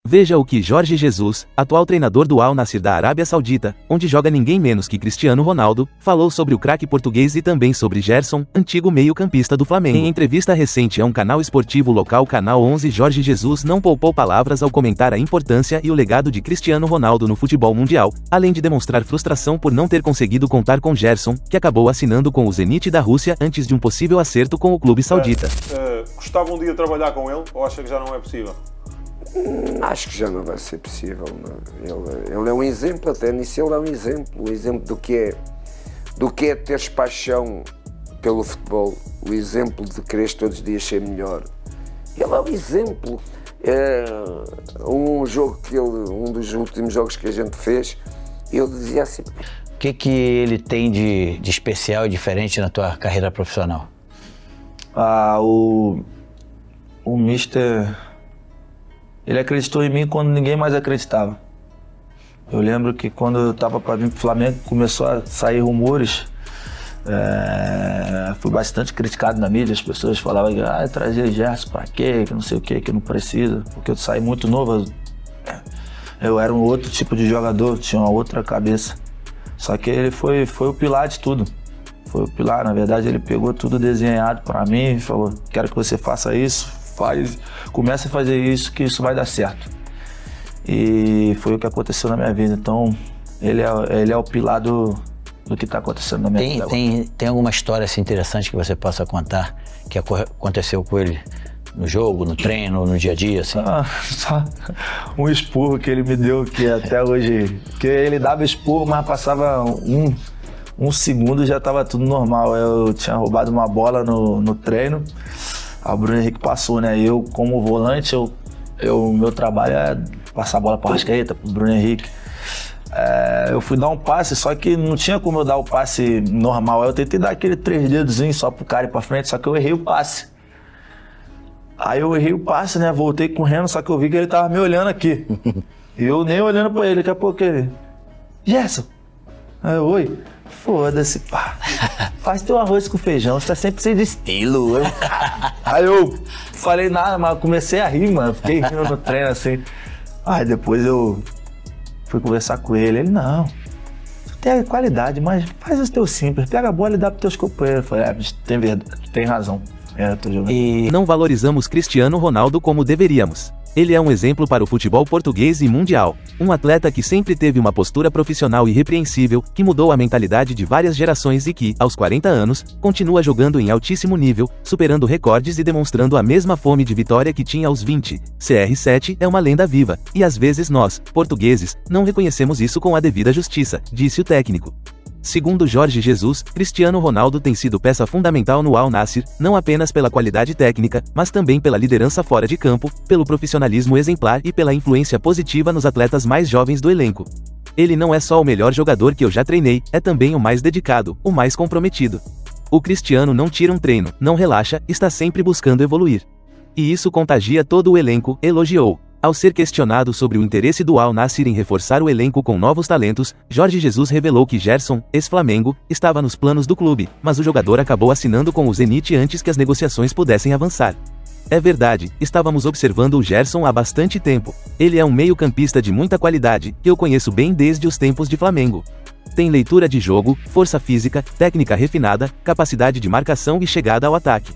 Veja o que Jorge Jesus, atual treinador do Al Nassr da Arábia Saudita, onde joga ninguém menos que Cristiano Ronaldo, falou sobre o craque português e também sobre Gerson, antigo meio-campista do Flamengo. Em entrevista recente a um canal esportivo local Canal 11, Jorge Jesus não poupou palavras ao comentar a importância e o legado de Cristiano Ronaldo no futebol mundial, além de demonstrar frustração por não ter conseguido contar com Gerson, que acabou assinando com o Zenit da Rússia antes de um possível acerto com o clube saudita. Gostava um dia de trabalhar com ele ou acha que já não é possível? Acho que já não vai ser possível. Não. Ele é um exemplo, até nisso ele é um exemplo do que é teres paixão pelo futebol, o exemplo de quereres todos os dias ser melhor. Ele é um exemplo. Um dos últimos jogos que a gente fez, ele dizia assim... O que ele tem de especial e diferente na tua carreira profissional? O Mister... Ele acreditou em mim quando ninguém mais acreditava. Eu lembro que quando eu estava para vir para o Flamengo, começou a sair rumores. Fui bastante criticado na mídia, as pessoas falavam que trazer Gerson para quê, que não sei o quê, que não precisa. Porque eu saí muito novo, eu era um outro tipo de jogador, tinha uma outra cabeça. Só que ele foi o pilar de tudo. Foi o pilar, na verdade ele pegou tudo desenhado para mim e falou, quero que você faça isso. Comece a fazer isso, que isso vai dar certo. E foi o que aconteceu na minha vida. Então, ele é o pilar do que está acontecendo na minha vida. Tem alguma história assim, interessante que você possa contar que aconteceu com ele no jogo, no treino, no dia a dia? Assim? Só um esporro que ele me deu, que até hoje... Que ele dava esporro, mas passava um segundo e já estava tudo normal. Eu tinha roubado uma bola no treino. O Bruno Henrique passou, né? Eu, como volante, meu trabalho é passar a bola para o Arrascaeta, para o Bruno Henrique. Eu fui dar um passe, só que não tinha como eu dar o passe normal. Eu tentei dar aquele 3 dedozinhos só pro cara ir para frente, só que eu errei o passe. Aí eu errei o passe, né? Voltei correndo, só que eu vi que ele tava me olhando aqui. E eu nem olhando para ele, daqui a pouco ele... Gerson! Aí eu, oi? Foda-se, pá. Faz teu arroz com feijão, você tá sempre sem estilo. Aí eu falei nada, mas comecei a rir, mano. Fiquei rindo no treino assim. Aí depois eu fui conversar com ele. Ele, não, tu tem qualidade, mas faz os teus simples. Pega a bola e dá pros teus companheiros. Eu falei, tem verdade, tem razão. Tô jogando. E não valorizamos Cristiano Ronaldo como deveríamos. Ele é um exemplo para o futebol português e mundial. Um atleta que sempre teve uma postura profissional irrepreensível, que mudou a mentalidade de várias gerações e que, aos 40 anos, continua jogando em altíssimo nível, superando recordes e demonstrando a mesma fome de vitória que tinha aos 20. CR7 é uma lenda viva, e às vezes nós, portugueses, não reconhecemos isso com a devida justiça, disse o técnico. Segundo Jorge Jesus, Cristiano Ronaldo tem sido peça fundamental no Al Nassr, não apenas pela qualidade técnica, mas também pela liderança fora de campo, pelo profissionalismo exemplar e pela influência positiva nos atletas mais jovens do elenco. Ele não é só o melhor jogador que eu já treinei, é também o mais dedicado, o mais comprometido. O Cristiano não tira um treino, não relaxa, está sempre buscando evoluir. E isso contagia todo o elenco, elogiou. Ao ser questionado sobre o interesse do Al Nassr em reforçar o elenco com novos talentos, Jorge Jesus revelou que Gerson, ex-Flamengo, estava nos planos do clube, mas o jogador acabou assinando com o Zenit antes que as negociações pudessem avançar. É verdade, estávamos observando o Gerson há bastante tempo. Ele é um meio-campista de muita qualidade, que eu conheço bem desde os tempos de Flamengo. Tem leitura de jogo, força física, técnica refinada, capacidade de marcação e chegada ao ataque.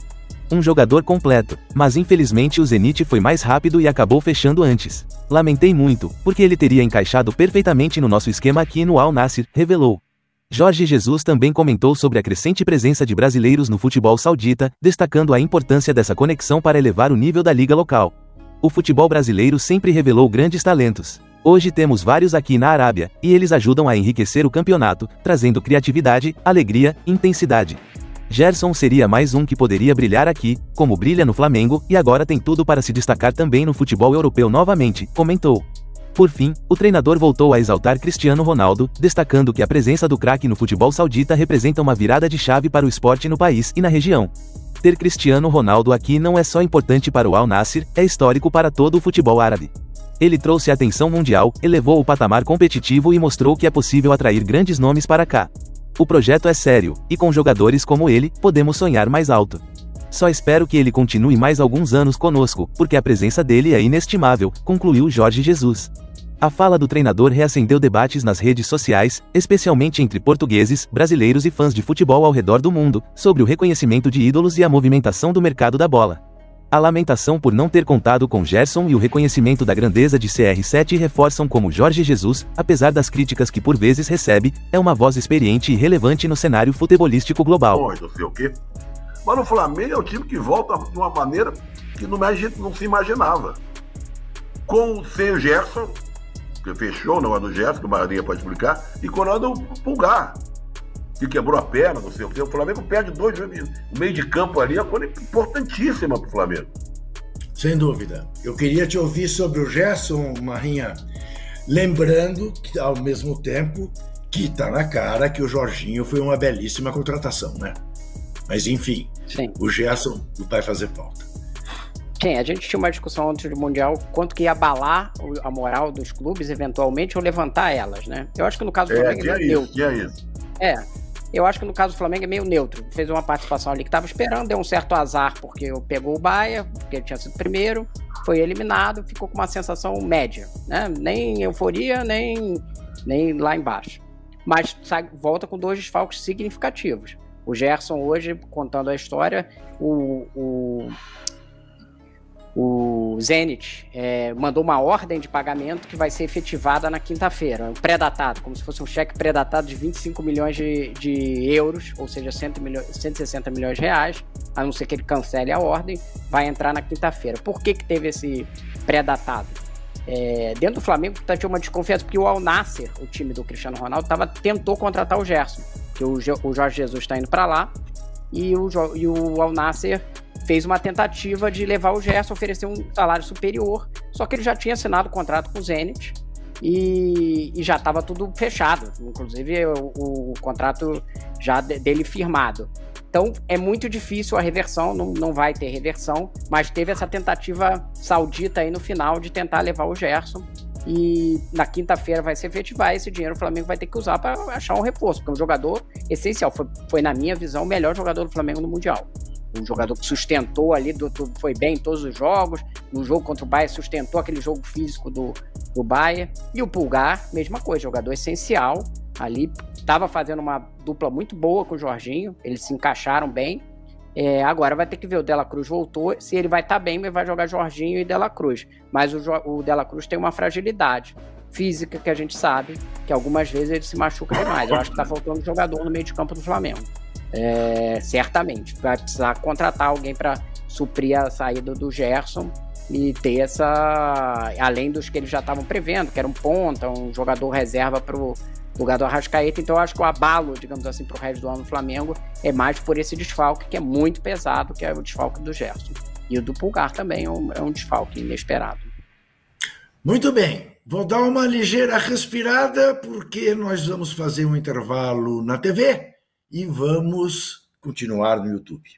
Um jogador completo, mas infelizmente o Zenit foi mais rápido e acabou fechando antes. Lamentei muito, porque ele teria encaixado perfeitamente no nosso esquema aqui no Al Nassr, revelou. Jorge Jesus também comentou sobre a crescente presença de brasileiros no futebol saudita, destacando a importância dessa conexão para elevar o nível da liga local. O futebol brasileiro sempre revelou grandes talentos. Hoje temos vários aqui na Arábia, e eles ajudam a enriquecer o campeonato, trazendo criatividade, alegria, intensidade. Gerson seria mais um que poderia brilhar aqui, como brilha no Flamengo, e agora tem tudo para se destacar também no futebol europeu novamente, comentou. Por fim, o treinador voltou a exaltar Cristiano Ronaldo, destacando que a presença do craque no futebol saudita representa uma virada de chave para o esporte no país e na região. Ter Cristiano Ronaldo aqui não é só importante para o Al Nassr, é histórico para todo o futebol árabe. Ele trouxe a atenção mundial, elevou o patamar competitivo e mostrou que é possível atrair grandes nomes para cá. O projeto é sério, e com jogadores como ele, podemos sonhar mais alto. Só espero que ele continue mais alguns anos conosco, porque a presença dele é inestimável, concluiu Jorge Jesus. A fala do treinador reacendeu debates nas redes sociais, especialmente entre portugueses, brasileiros e fãs de futebol ao redor do mundo, sobre o reconhecimento de ídolos e a movimentação do mercado da bola. A lamentação por não ter contado com Gerson e o reconhecimento da grandeza de CR7 reforçam como Jorge Jesus, apesar das críticas que por vezes recebe, é uma voz experiente e relevante no cenário futebolístico global. Não sei o quê. Mas o Flamengo é um time que volta de uma maneira que a gente não se imaginava. Sem o Gerson, que fechou o negócio do Gerson, que o Marinha pode explicar, e com o Ronaldo Pulgar, que quebrou a perna, não sei o quê. O Flamengo perde 2 no meio de campo ali, é uma coisa importantíssima para o Flamengo. Sem dúvida. Eu queria te ouvir sobre o Gerson, Marinha, lembrando que, ao mesmo tempo, que está na cara que o Jorginho foi uma belíssima contratação, né? Mas, enfim, sim, o Gerson vai fazer falta. Sim, a gente tinha uma discussão antes do Mundial, quanto que ia abalar a moral dos clubes, eventualmente, ou levantar elas, né? Eu acho que no caso do Flamengo é meio neutro. Eu acho que no caso do Flamengo é meio neutro. Fez uma participação ali que estava esperando, deu um certo azar porque pegou o Bahia, porque ele tinha sido primeiro, foi eliminado, ficou com uma sensação média, né? Nem euforia, nem lá embaixo. Mas volta com 2 desfalques significativos. O Gerson hoje, contando a história, o Zenit mandou uma ordem de pagamento que vai ser efetivada na quinta-feira, pré-datado, como se fosse um cheque pré-datado de 25 milhões de euros, ou seja, 160 milhões de reais, a não ser que ele cancele a ordem, vai entrar na quinta-feira. Por que teve esse pré-datado? Dentro do Flamengo tinha uma desconfiança, porque o Al Nassr, o time do Cristiano Ronaldo, tentou contratar o Gerson, que o Jorge Jesus está indo para lá, e o Al Nassr fez uma tentativa de levar o Gerson, oferecer um salário superior, só que ele já tinha assinado o contrato com o Zenit e já estava tudo fechado, inclusive o contrato já dele firmado. Então é muito difícil a reversão, não vai ter reversão, mas teve essa tentativa saudita aí no final de tentar levar o Gerson, e na quinta-feira vai se efetivar. Esse dinheiro o Flamengo vai ter que usar para achar um reforço, porque é um jogador essencial, foi na minha visão o melhor jogador do Flamengo no Mundial. Um jogador que sustentou ali, foi bem em todos os jogos, no jogo contra o Bayern sustentou aquele jogo físico do Bayern, e o Pulgar, mesma coisa, jogador essencial, ali estava fazendo uma dupla muito boa com o Jorginho, eles se encaixaram bem. Agora vai ter que ver, o Dela Cruz voltou, se ele vai estar bem, mas vai jogar Jorginho e Dela Cruz, mas o Dela Cruz tem uma fragilidade física que a gente sabe, que algumas vezes ele se machuca demais. Eu acho que está faltando jogador no meio de campo do Flamengo. Certamente vai precisar contratar alguém para suprir a saída do Gerson e ter além dos que eles já estavam prevendo, que era um ponta, um jogador reserva para o lugar do Arrascaeta. Então eu acho que o abalo, digamos assim, para o resto do ano do Flamengo é mais por esse desfalque, que é muito pesado, que é o desfalque do Gerson, e o do Pulgar também é um desfalque inesperado. Muito bem, vou dar uma ligeira respirada porque nós vamos fazer um intervalo na TV e vamos continuar no YouTube.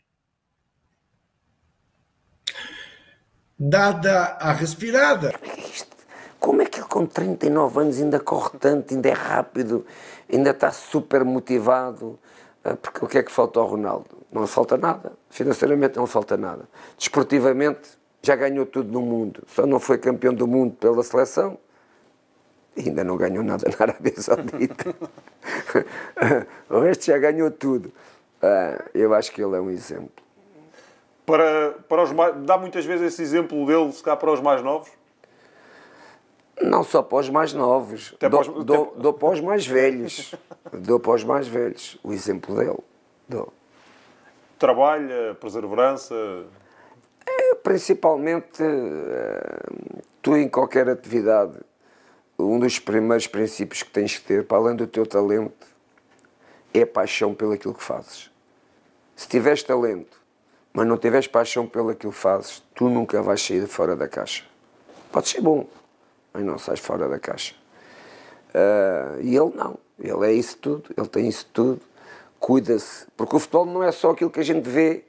Dada a respirada... Como é que ele com 39 anos ainda corre tanto, ainda é rápido, ainda está super motivado? Porque o que é que falta ao Ronaldo? Não falta nada. Financeiramente não falta nada. Desportivamente já ganhou tudo no mundo. Só não foi campeão do mundo pela seleção. E ainda não ganhou nada na Arábia Saudita. O resto já ganhou tudo. Eu acho que ele é um exemplo. Dá muitas vezes esse exemplo dele, se cá para os mais novos? Não só para os mais novos, dou para os mais velhos. Dou para os mais velhos o exemplo dele. Dou. Trabalha, perseverança... Principalmente, tu em qualquer atividade, um dos primeiros princípios que tens que ter, para além do teu talento, é paixão pelo aquilo que fazes. Se tiveres talento, mas não tiveres paixão pelo aquilo que fazes, tu nunca vais sair fora da caixa. Podes ser bom, mas não sais fora da caixa. E ele não. Ele é isso tudo, ele tem isso tudo, cuida-se. Porque o futebol não é só aquilo que a gente vê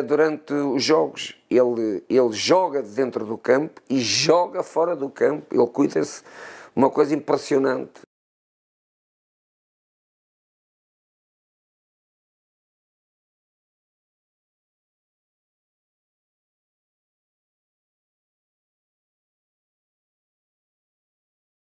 durante os jogos. Ele joga dentro do campo e joga fora do campo. Ele cuida-se. Uma coisa impressionante.